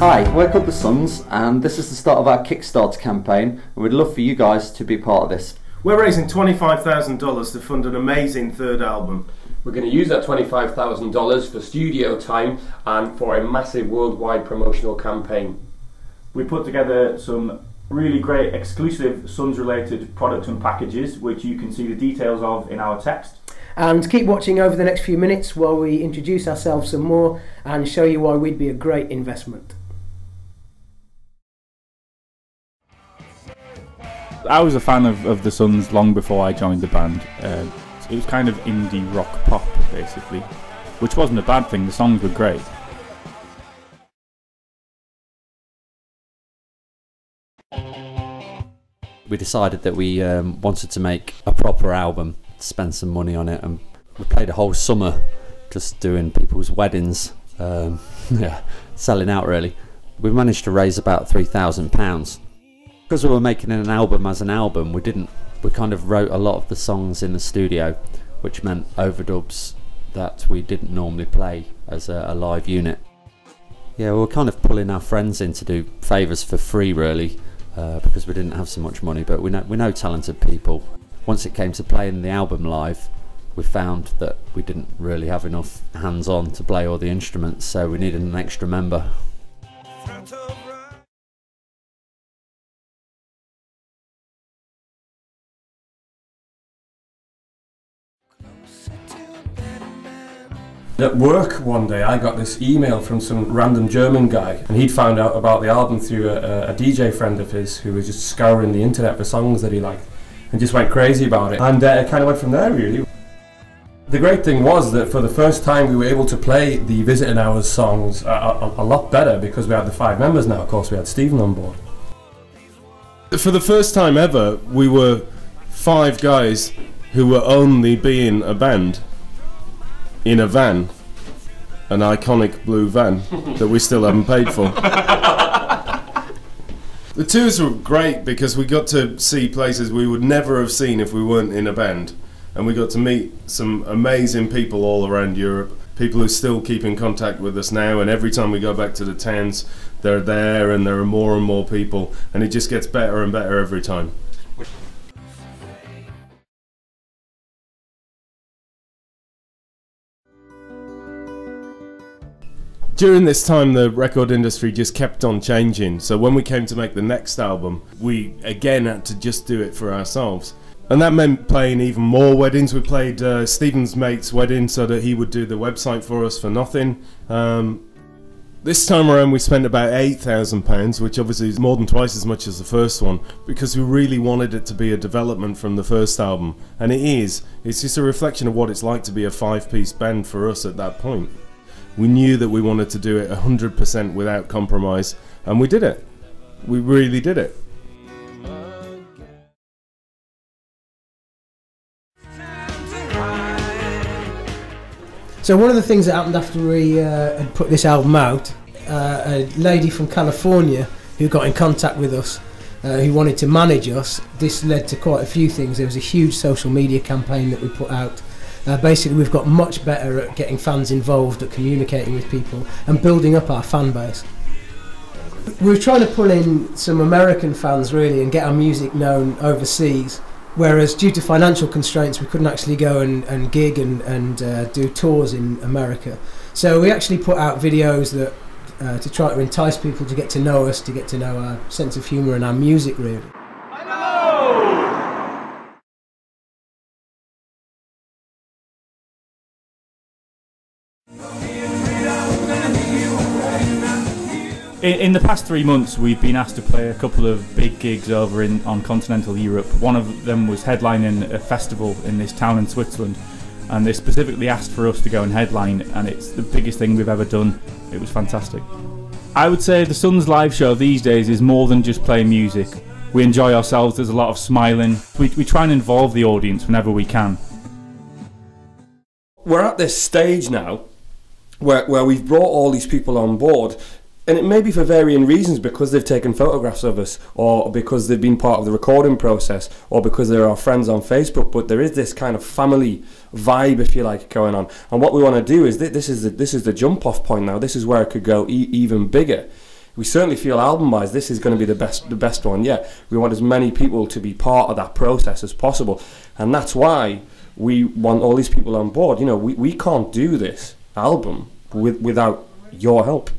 Hi, we're called The Sons, and this is the start of our Kickstarter campaign, and we'd love for you guys to be part of this. We're raising $25,000 to fund an amazing third album. We're going to use that $25,000 for studio time and for a massive worldwide promotional campaign. We put together some really great exclusive Sons related products and packages, which you can see the details of in our text. And keep watching over the next few minutes while we introduce ourselves some more and show you why we'd be a great investment. I was a fan of the Sons long before I joined the band. It was kind of indie rock pop, basically, which wasn't a bad thing. The songs were great. We decided that we wanted to make a proper album, spend some money on it, and we played a whole summer just doing people's weddings, yeah, selling out really. We managed to raise about £3,000. Because we were making an album as an album, we kind of wrote a lot of the songs in the studio, which meant overdubs that we didn't normally play as a live unit. Yeah, we were kind of pulling our friends in to do favours for free really, because we didn't have so much money, but we know talented people. Once it came to playing the album live, we found that we didn't really have enough hands-on to play all the instruments, so we needed an extra member. At work one day I got this email from some random German guy, and he'd found out about the album through a DJ friend of his who was just scouring the internet for songs that he liked and just went crazy about it, and it kind of went from there really. The great thing was that for the first time we were able to play the Visiting Hours songs a lot better because we had the 5 members now. Of course we had Stephen on board. For the first time ever, we were 5 guys who were only being a band in a van, an iconic blue van that we still haven't paid for. The tours were great because we got to see places we would never have seen if we weren't in a band, and we got to meet some amazing people all around Europe, people who still keep in contact with us now, and every time we go back to the towns they're there and there are more and more people, and it just gets better and better every time. During this time the record industry just kept on changing, so when we came to make the next album we again had to just do it for ourselves, and that meant playing even more weddings. We played Stephen's mate's wedding so that he would do the website for us for nothing. This time around we spent about £8,000, which obviously is more than twice as much as the first one, because we really wanted it to be a development from the first album, and it is. It's just a reflection of what it's like to be a 5-piece band for us at that point. We knew that we wanted to do it 100% without compromise, and we did it. We really did it. So one of the things that happened after we had put this album out, a lady from California who got in contact with us, who wanted to manage us. This led to quite a few things. There was a huge social media campaign that we put out. Basically we've got much better at getting fans involved, at communicating with people and building up our fan base. We were trying to pull in some American fans really and get our music known overseas, whereas due to financial constraints we couldn't actually go and gig and do tours in America. So we actually put out videos that to try to entice people to get to know us, to get to know our sense of humour and our music really. In the past 3 months we've been asked to play a couple of big gigs over on continental Europe. One of them was headlining a festival in this town in Switzerland, and they specifically asked for us to go and headline, and it's the biggest thing we've ever done. It was fantastic. I would say the Sons live show these days is more than just playing music. We enjoy ourselves, there's a lot of smiling. We try and involve the audience whenever we can. We're at this stage now where we've brought all these people on board, and it may be for varying reasons, because they've taken photographs of us, or because they've been part of the recording process, or because they're our friends on Facebook, but there is this kind of family vibe, if you like, going on. And what we want to do is this is the jump off point now. This is where it could go even bigger. we certainly feel album-wise this is going to be the best one yet. We want as many people to be part of that process as possible, and that's why we want all these people on board. You know, we can't do this album without your help.